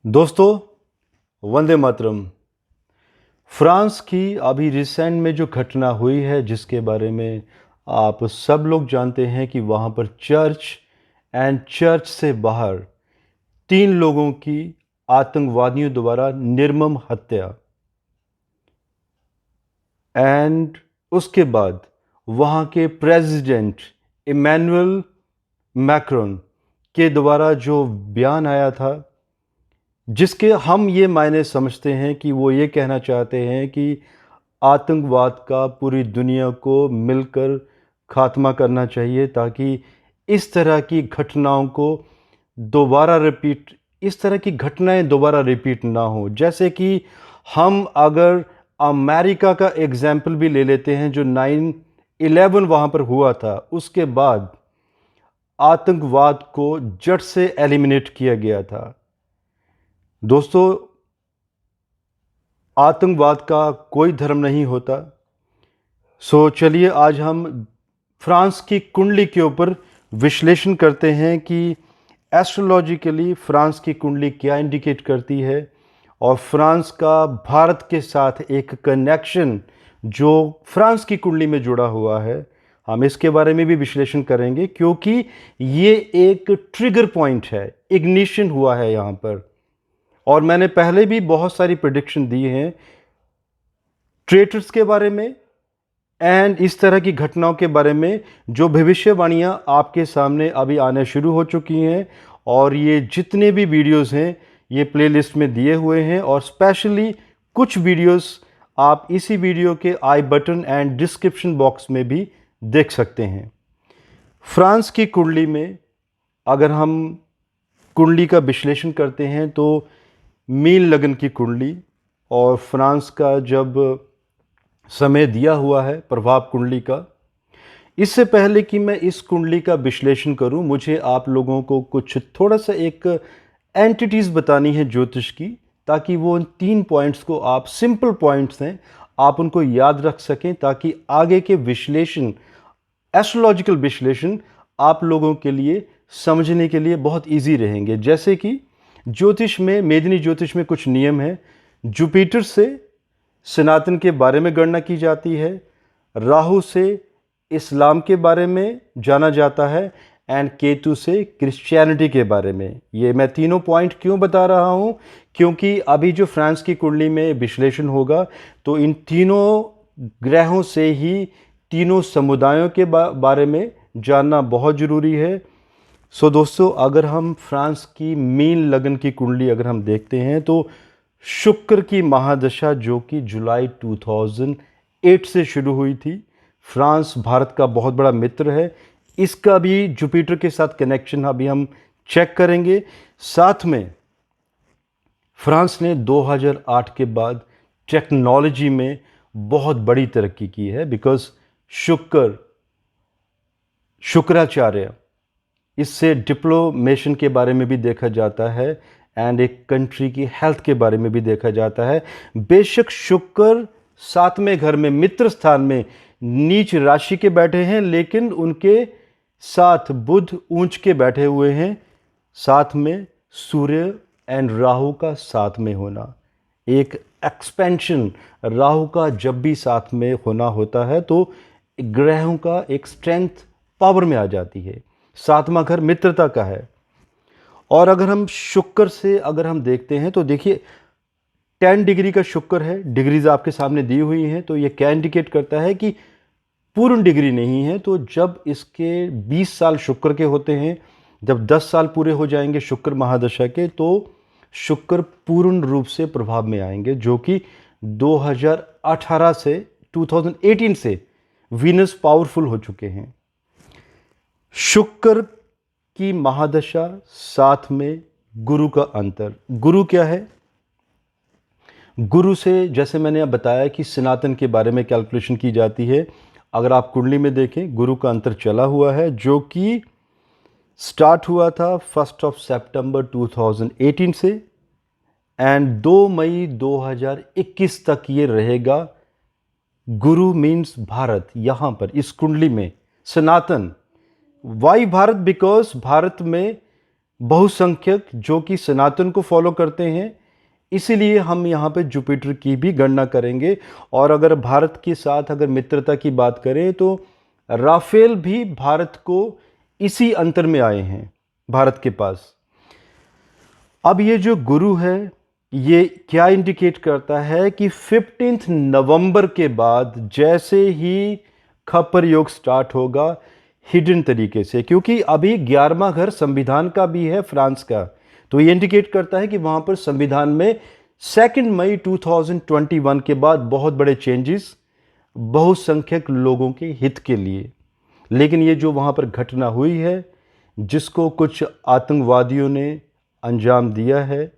दोस्तों, वंदे मातरम। फ्रांस की अभी रिसेंट में जो घटना हुई है, जिसके बारे में आप सब लोग जानते हैं कि वहाँ पर चर्च एंड चर्च से बाहर 3 लोगों की आतंकवादियों द्वारा निर्मम हत्या, एंड उसके बाद वहाँ के प्रेसिडेंट इमैनुअल मैक्रोन के द्वारा जो बयान आया था, जिसके हम ये मायने समझते हैं कि वो ये कहना चाहते हैं कि आतंकवाद का पूरी दुनिया को मिलकर खात्मा करना चाहिए, ताकि इस तरह की घटनाओं को दोबारा रिपीट इस तरह की घटनाएं दोबारा रिपीट ना हो। जैसे कि हम अगर अमेरिका का एग्जाम्पल भी ले लेते हैं, जो 9/11 वहाँ पर हुआ था, उसके बाद आतंकवाद को जड़ से एलिमिनेट किया गया था। दोस्तों, आतंकवाद का कोई धर्म नहीं होता। सो चलिए आज हम फ्रांस की कुंडली के ऊपर विश्लेषण करते हैं कि एस्ट्रोलॉजिकली फ्रांस की कुंडली क्या इंडिकेट करती है, और फ्रांस का भारत के साथ एक कनेक्शन जो फ्रांस की कुंडली में जुड़ा हुआ है, हम इसके बारे में भी विश्लेषण करेंगे, क्योंकि ये एक ट्रिगर पॉइंट है, इग्निशन हुआ है यहाँ पर। और मैंने पहले भी बहुत सारी प्रेडिक्शन दी हैं ट्रेटर्स के बारे में एंड इस तरह की घटनाओं के बारे में, जो भविष्यवाणियां आपके सामने अभी आने शुरू हो चुकी हैं। और ये जितने भी वीडियोस हैं ये प्लेलिस्ट में दिए हुए हैं, और स्पेशली कुछ वीडियोस आप इसी वीडियो के आई बटन एंड डिस्क्रिप्शन बॉक्स में भी देख सकते हैं। फ्रांस की कुंडली में अगर हम कुंडली का विश्लेषण करते हैं तो मीन लगन की कुंडली और फ्रांस का जब समय दिया हुआ है प्रभाव कुंडली का। इससे पहले कि मैं इस कुंडली का विश्लेषण करूं, मुझे आप लोगों को कुछ थोड़ा सा एक एंटिटीज़ बतानी है ज्योतिष की, ताकि वो उन 3 पॉइंट्स को, आप सिंपल पॉइंट्स हैं, आप उनको याद रख सकें, ताकि आगे के विश्लेषण, एस्ट्रोलॉजिकल विश्लेषण आप लोगों के लिए समझने के लिए बहुत इजी रहेंगे। जैसे कि ज्योतिष में, मेदिनी ज्योतिष में कुछ नियम हैं। जुपिटर से सनातन के बारे में गणना की जाती है, राहु से इस्लाम के बारे में जाना जाता है, एंड केतु से क्रिश्चियनिटी के बारे में। ये मैं तीनों पॉइंट क्यों बता रहा हूँ, क्योंकि अभी जो फ्रांस की कुंडली में विश्लेषण होगा तो इन तीनों ग्रहों से ही तीनों समुदायों के बारे में जानना बहुत ज़रूरी है। सो दोस्तों, अगर हम फ्रांस की मीन लगन की कुंडली अगर हम देखते हैं तो शुक्र की महादशा, जो कि जुलाई 2008 से शुरू हुई थी। फ्रांस भारत का बहुत बड़ा मित्र है, इसका भी जुपिटर के साथ कनेक्शन अभी हम चेक करेंगे। साथ में फ्रांस ने 2008 के बाद टेक्नोलॉजी में बहुत बड़ी तरक्की की है, बिकॉज शुक्राचार्य, इससे डिप्लोमेशन के बारे में भी देखा जाता है एंड एक कंट्री की हेल्थ के बारे में भी देखा जाता है। बेशक शुक्र 7वें घर में, मित्र स्थान में नीच राशि के बैठे हैं, लेकिन उनके साथ बुध ऊंच के बैठे हुए हैं। साथ में सूर्य एंड राहु का साथ में होना, एक एक्सपेंशन, राहु का जब भी साथ में होना होता है तो ग्रहों का एक स्ट्रेंथ पावर में आ जाती है। 7वां घर मित्रता का है। और अगर हम शुक्र से अगर हम देखते हैं तो देखिए 10 डिग्री का शुक्र है, डिग्रीज आपके सामने दी हुई हैं, तो ये क्या इंडिकेट करता है कि पूर्ण डिग्री नहीं है। तो जब इसके 20 साल शुक्र के होते हैं, जब 10 साल पूरे हो जाएंगे शुक्र महादशा के, तो शुक्र पूर्ण रूप से प्रभाव में आएंगे, जो कि 2018 से वीनस पावरफुल हो चुके हैं। शुक्र की महादशा, साथ में गुरु का अंतर। गुरु क्या है? गुरु से, जैसे मैंने अब बताया कि सनातन के बारे में कैलकुलेशन की जाती है। अगर आप कुंडली में देखें, गुरु का अंतर चला हुआ है, जो कि स्टार्ट हुआ था 1 सितंबर 2018 से एंड 2 मई 2021 तक ये रहेगा। गुरु मीन्स भारत, यहाँ पर इस कुंडली में सनातन। वाई भारत? बिकॉज भारत में बहुसंख्यक जो कि सनातन को फॉलो करते हैं, इसीलिए हम यहाँ पे जुपिटर की भी गणना करेंगे। और अगर भारत के साथ अगर मित्रता की बात करें तो राफेल भी भारत को इसी अंतर में आए हैं भारत के पास। अब ये जो गुरु है ये क्या इंडिकेट करता है कि 15 नवंबर के बाद जैसे ही खप्पर योग स्टार्ट होगा हिडन तरीके से, क्योंकि अभी 11वां घर संविधान का भी है फ्रांस का, तो ये इंडिकेट करता है कि वहां पर संविधान में 2 मई 2021 के बाद बहुत बड़े चेंजेस बहुसंख्यक लोगों के हित के लिए। लेकिन ये जो वहां पर घटना हुई है जिसको कुछ आतंकवादियों ने अंजाम दिया है,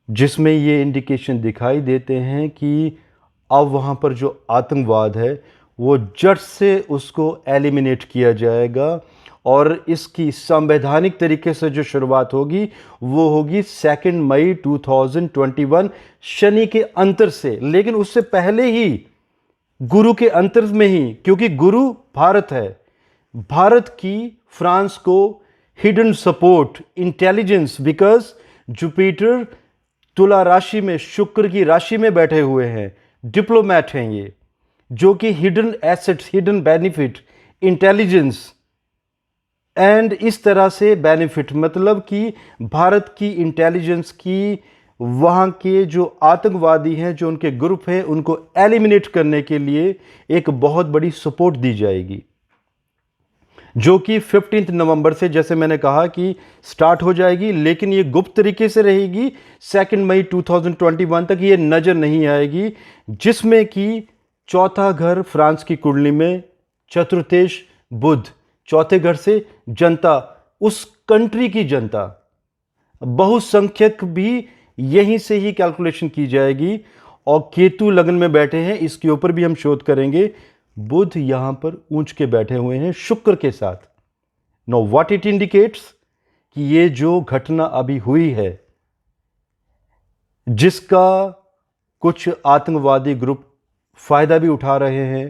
जिसमें ये इंडिकेशन दिखाई देते हैं कि अब वहाँ पर जो आतंकवाद है वो जड़ से उसको एलिमिनेट किया जाएगा। और इसकी संवैधानिक तरीके से जो शुरुआत होगी वो होगी 2 मई 2021 शनि के अंतर से। लेकिन उससे पहले ही गुरु के अंतर में ही, क्योंकि गुरु भारत है, भारत की फ्रांस को hidden support intelligence, because Jupiter तुला राशि में शुक्र की राशि में बैठे हुए हैं, डिप्लोमैट हैं ये, जो कि hidden assets, hidden benefit, intelligence and इस तरह से बेनिफिट, मतलब कि भारत की इंटेलिजेंस की वहाँ के जो आतंकवादी हैं, जो उनके ग्रुप हैं, उनको एलिमिनेट करने के लिए एक बहुत बड़ी सपोर्ट दी जाएगी, जो कि 15 नवंबर से जैसे मैंने कहा कि स्टार्ट हो जाएगी। लेकिन ये गुप्त तरीके से रहेगी 2 मई 2021 तक, ये नज़र नहीं आएगी, जिसमें कि चौथा घर फ्रांस की कुंडली में चतुर्थेश बुध, चौथे घर से जनता, उस कंट्री की जनता, बहुसंख्यक भी यहीं से ही कैलकुलेशन की जाएगी। और केतु लग्न में बैठे हैं, इसके ऊपर भी हम शोध करेंगे। बुध यहां पर ऊंच के बैठे हुए हैं शुक्र के साथ। नो व्हाट इट इंडिकेट्स कि ये जो घटना अभी हुई है, जिसका कुछ आतंकवादी ग्रुप फायदा भी उठा रहे हैं,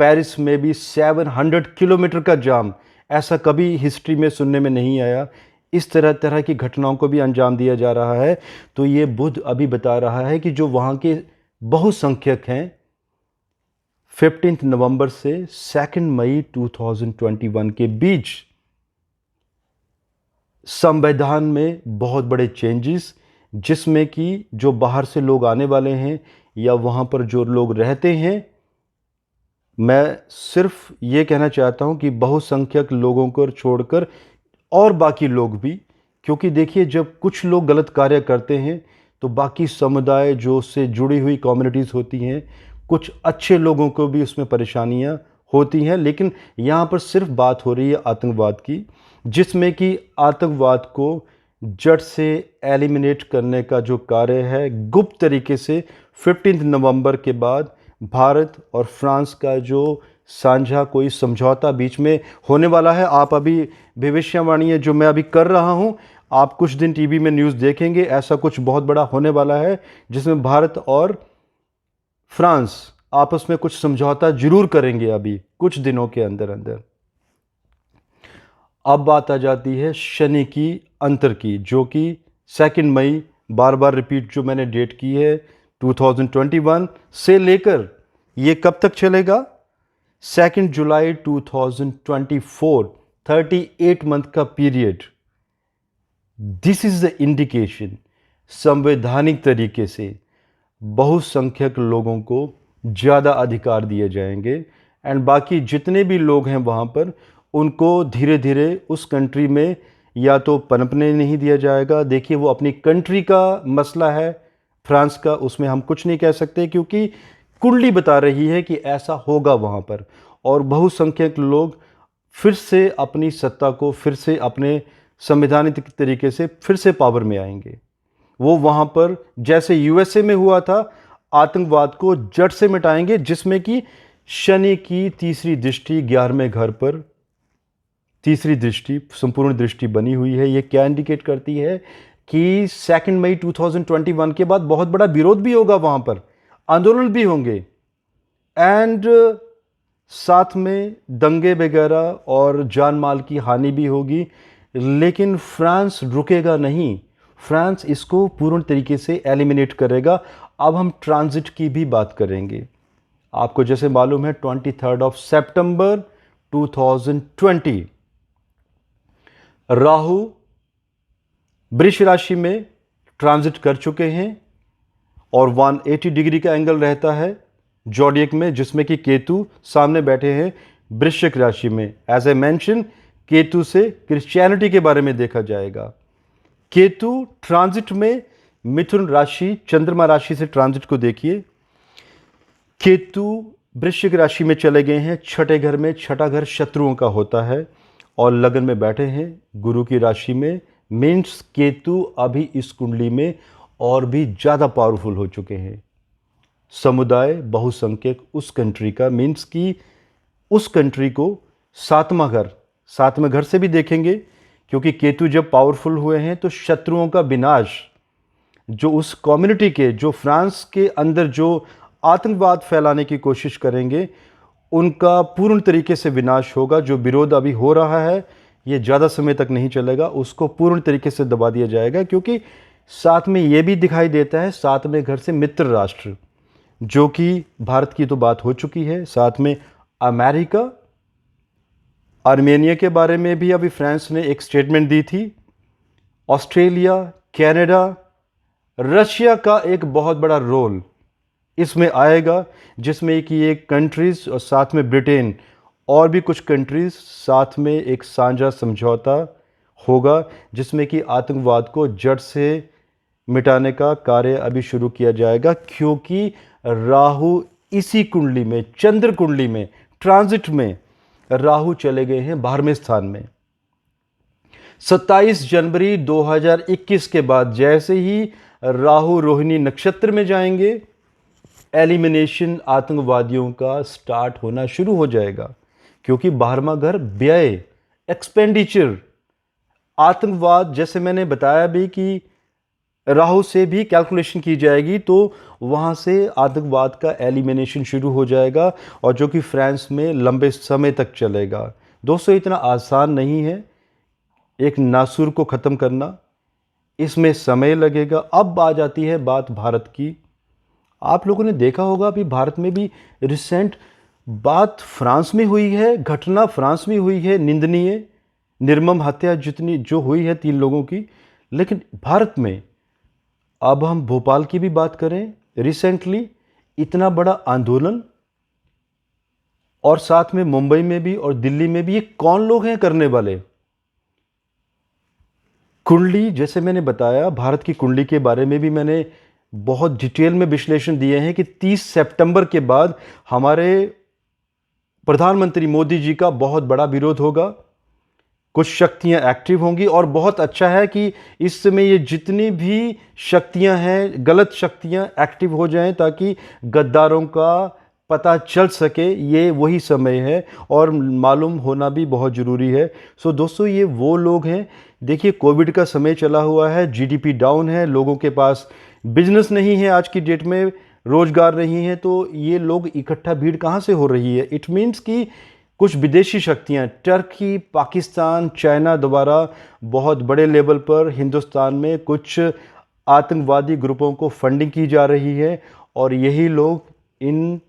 पेरिस में भी 700 किलोमीटर का जाम, ऐसा कभी हिस्ट्री में सुनने में नहीं आया। इस तरह तरह की घटनाओं को भी अंजाम दिया जा रहा है। तो ये बुध अभी बता रहा है कि जो वहाँ के बहुसंख्यक हैं 15 नवंबर से 2 मई 2021 के बीच संविधान में बहुत बड़े चेंजेस, जिसमें कि जो बाहर से लोग आने वाले हैं या वहाँ पर जो लोग रहते हैं, मैं सिर्फ ये कहना चाहता हूँ कि बहुसंख्यक लोगों को छोड़कर और बाकी लोग भी, क्योंकि देखिए जब कुछ लोग गलत कार्य करते हैं तो बाकी समुदाय जो उससे जुड़ी हुई कम्युनिटीज़ होती हैं, कुछ अच्छे लोगों को भी उसमें परेशानियां होती हैं। लेकिन यहाँ पर सिर्फ बात हो रही है आतंकवाद की, जिसमें कि आतंकवाद को जड़ से एलिमिनेट करने का जो कार्य है गुप्त तरीके से 15 नवंबर के बाद भारत और फ्रांस का जो साझा कोई समझौता बीच में होने वाला है। आप अभी भविष्यवाणी है जो मैं अभी कर रहा हूँ, आप कुछ दिन टीवी में न्यूज़ देखेंगे, ऐसा कुछ बहुत बड़ा होने वाला है जिसमें भारत और फ्रांस आपस में कुछ समझौता जरूर करेंगे अभी कुछ दिनों के अंदर अंदर। अब बात आ जाती है शनि की अंतर की, जो कि 2 मई, बार बार रिपीट जो मैंने डेट की है, 2021 से लेकर ये कब तक चलेगा, 2 जुलाई 2024, 38 मंथ का period. This is the indication संवैधानिक तरीके से बहुसंख्यक लोगों को ज़्यादा अधिकार दिए जाएंगे एंड बाकी जितने भी लोग हैं वहाँ पर उनको धीरे धीरे उस कंट्री में या तो पनपने नहीं दिया जाएगा। देखिए वो अपनी कंट्री का मसला है फ्रांस का, उसमें हम कुछ नहीं कह सकते क्योंकि कुंडली बता रही है कि ऐसा होगा वहाँ पर, और बहुसंख्यक लोग फिर से अपनी सत्ता को फिर से अपने संवैधानिक तरीके से फिर से पावर में आएंगे। वो वहाँ पर जैसे यूएसए में हुआ था आतंकवाद को जड़ से मिटाएंगे, जिसमें कि शनि की तीसरी दृष्टि 11वें घर पर, तीसरी दृष्टि, संपूर्ण दृष्टि बनी हुई है। ये क्या इंडिकेट करती है कि 2 मई 2021 के बाद बहुत बड़ा विरोध भी होगा, वहाँ पर आंदोलन भी होंगे एंड साथ में दंगे वगैरह और जान माल की हानि भी होगी, लेकिन फ्रांस रुकेगा नहीं, फ्रांस इसको पूर्ण तरीके से एलिमिनेट करेगा। अब हम ट्रांजिट की भी बात करेंगे। आपको जैसे मालूम है 23 सितंबर 2020 राहु वृष राशि में ट्रांजिट कर चुके हैं और 180 डिग्री का एंगल रहता है जॉडियक में, जिसमें कि केतु सामने बैठे हैं वृश्चिक राशि में। एज ए मेंशन, केतु से क्रिश्चियनिटी के बारे में देखा जाएगा। केतु ट्रांजिट में मिथुन राशि, चंद्रमा राशि से ट्रांजिट को देखिए। केतु वृश्चिक राशि में चले गए हैं छठे घर में। छठा घर शत्रुओं का होता है और लगन में बैठे हैं गुरु की राशि में। मीन्स केतु अभी इस कुंडली में और भी ज़्यादा पावरफुल हो चुके हैं। समुदाय बहुसंख्यक उस कंट्री का, मीन्स कि उस कंट्री को सातवां घर से भी देखेंगे, क्योंकि केतु जब पावरफुल हुए हैं तो शत्रुओं का विनाश, जो उस कम्युनिटी के, जो फ्रांस के अंदर जो आतंकवाद फैलाने की कोशिश करेंगे, उनका पूर्ण तरीके से विनाश होगा। जो विरोध अभी हो रहा है ये ज़्यादा समय तक नहीं चलेगा, उसको पूर्ण तरीके से दबा दिया जाएगा। क्योंकि साथ में ये भी दिखाई देता है, सातवें घर से मित्र राष्ट्र, जो कि भारत की तो बात हो चुकी है, साथ में अमेरिका, आर्मेनिया के बारे में भी अभी फ्रांस ने एक स्टेटमेंट दी थी, ऑस्ट्रेलिया, कनाडा, रशिया का एक बहुत बड़ा रोल इसमें आएगा, जिसमें कि ये कंट्रीज़ और साथ में ब्रिटेन और भी कुछ कंट्रीज़ साथ में एक साझा समझौता होगा, जिसमें कि आतंकवाद को जड़ से मिटाने का कार्य अभी शुरू किया जाएगा। क्योंकि राहु इसी कुंडली में, चंद्र कुंडली में, ट्रांजिट में राहु चले गए हैं 12वें स्थान में। 27 जनवरी 2021 के बाद जैसे ही राहु रोहिणी नक्षत्र में जाएंगे, एलिमिनेशन आतंकवादियों का स्टार्ट होना शुरू हो जाएगा। क्योंकि 12वां घर व्यय, एक्सपेंडिचर, आतंकवाद, जैसे मैंने बताया भी कि राहु से भी कैलकुलेशन की जाएगी, तो वहाँ से आतंकवाद का एलिमिनेशन शुरू हो जाएगा, और जो कि फ्रांस में लंबे समय तक चलेगा। दोस्तों, इतना आसान नहीं है एक नासुर को ख़त्म करना, इसमें समय लगेगा। अब आ जाती है बात भारत की। आप लोगों ने देखा होगा अभी भारत में भी रिसेंट बात फ्रांस में हुई है, घटना फ्रांस में हुई है, निंदनीय निर्मम हत्या जितनी जो हुई है 3 लोगों की। लेकिन भारत में अब हम भोपाल की भी बात करें, रिसेंटली इतना बड़ा आंदोलन, और साथ में मुंबई में भी और दिल्ली में भी, ये कौन लोग हैं करने वाले? कुंडली, जैसे मैंने बताया, भारत की कुंडली के बारे में भी मैंने बहुत डिटेल में विश्लेषण दिए हैं कि 30 सितंबर के बाद हमारे प्रधानमंत्री मोदी जी का बहुत बड़ा विरोध होगा, कुछ शक्तियां एक्टिव होंगी। और बहुत अच्छा है कि इस समय ये जितनी भी शक्तियां हैं, गलत शक्तियां एक्टिव हो जाएं, ताकि गद्दारों का पता चल सके। ये वही समय है और मालूम होना भी बहुत ज़रूरी है। सो दोस्तों, ये वो लोग हैं, देखिए कोविड का समय चला हुआ है, जीडीपी डाउन है, लोगों के पास बिजनेस नहीं है, आज की डेट में रोजगार नहीं है, तो ये लोग इकट्ठा भीड़ कहाँ से हो रही है? इट मीन्स कि कुछ विदेशी शक्तियाँ, टर्की, पाकिस्तान, चाइना द्वारा बहुत बड़े लेवल पर हिंदुस्तान में कुछ आतंकवादी ग्रुपों को फंडिंग की जा रही है, और यही लोग इन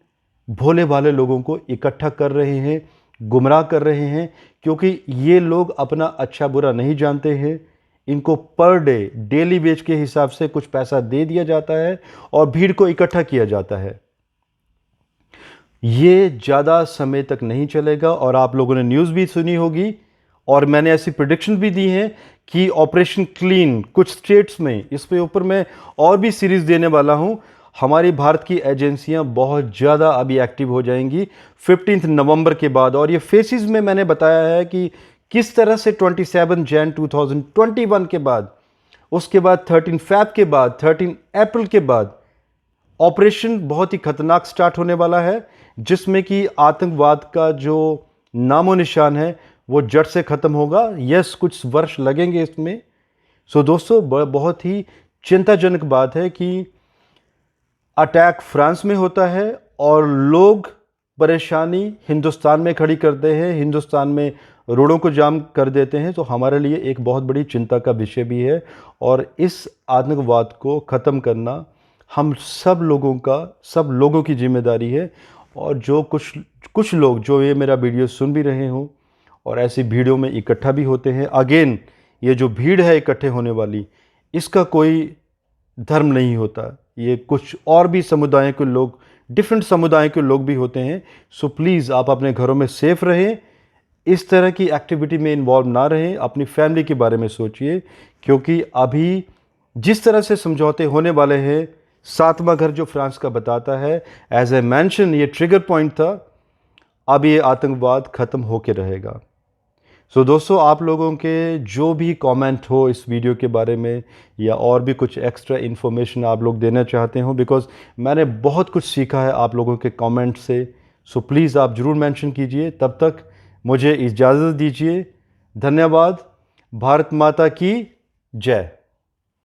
भोले भाले लोगों को इकट्ठा कर रहे हैं, गुमराह कर रहे हैं। क्योंकि ये लोग अपना अच्छा बुरा नहीं जानते हैं, इनको पर डे, डेली वेज के हिसाब से कुछ पैसा दे दिया जाता है और भीड़ को इकट्ठा किया जाता है। ये ज़्यादा समय तक नहीं चलेगा, और आप लोगों ने न्यूज़ भी सुनी होगी, और मैंने ऐसी प्रेडिक्शन भी दी हैं कि ऑपरेशन क्लीन कुछ स्टेट्स में, इस पे ऊपर मैं और भी सीरीज़ देने वाला हूँ। हमारी भारत की एजेंसियां बहुत ज़्यादा अभी एक्टिव हो जाएंगी 15 नवंबर के बाद, और ये फेसेस में मैंने बताया है कि किस तरह से 27 जैन 2021 के बाद, उसके बाद 13 फैब के बाद, 13 अप्रैल के बाद ऑपरेशन बहुत ही खतरनाक स्टार्ट होने वाला है, जिसमें कि आतंकवाद का जो नामो निशान है वो जड़ से ख़त्म होगा। यस, कुछ वर्ष लगेंगे इसमें। सो दोस्तों, बहुत ही चिंताजनक बात है कि अटैक फ्रांस में होता है और लोग परेशानी हिंदुस्तान में खड़ी करते हैं, हिंदुस्तान में रोडों को जाम कर देते हैं, तो हमारे लिए एक बहुत बड़ी चिंता का विषय भी है। और इस आतंकवाद को ख़त्म करना हम सब लोगों की जिम्मेदारी है। और जो कुछ लोग जो ये मेरा वीडियो सुन भी रहे हों और ऐसी भीड़ों में इकट्ठा भी होते हैं, अगेन ये जो भीड़ है इकट्ठे होने वाली, इसका कोई धर्म नहीं होता। ये कुछ और भी समुदायों के लोग, डिफरेंट समुदायों के लोग भी होते हैं। सो प्लीज़ आप अपने घरों में सेफ रहें, इस तरह की एक्टिविटी में इन्वॉल्व ना रहें, अपनी फैमिली के बारे में सोचिए। क्योंकि अभी जिस तरह से समझौते होने वाले हैं, सातवां घर जो फ्रांस का बताता है, एज ए मेंशन, ये ट्रिगर पॉइंट था। अब ये आतंकवाद ख़त्म होके रहेगा। सो दोस्तों, आप लोगों के जो भी कमेंट हो इस वीडियो के बारे में, या और भी कुछ एक्स्ट्रा इन्फॉर्मेशन आप लोग देना चाहते हो, बिकॉज़ मैंने बहुत कुछ सीखा है आप लोगों के कमेंट से। सो प्लीज़ आप ज़रूर मेंशन कीजिए। तब तक मुझे इजाज़त दीजिए। धन्यवाद। भारत माता की जय।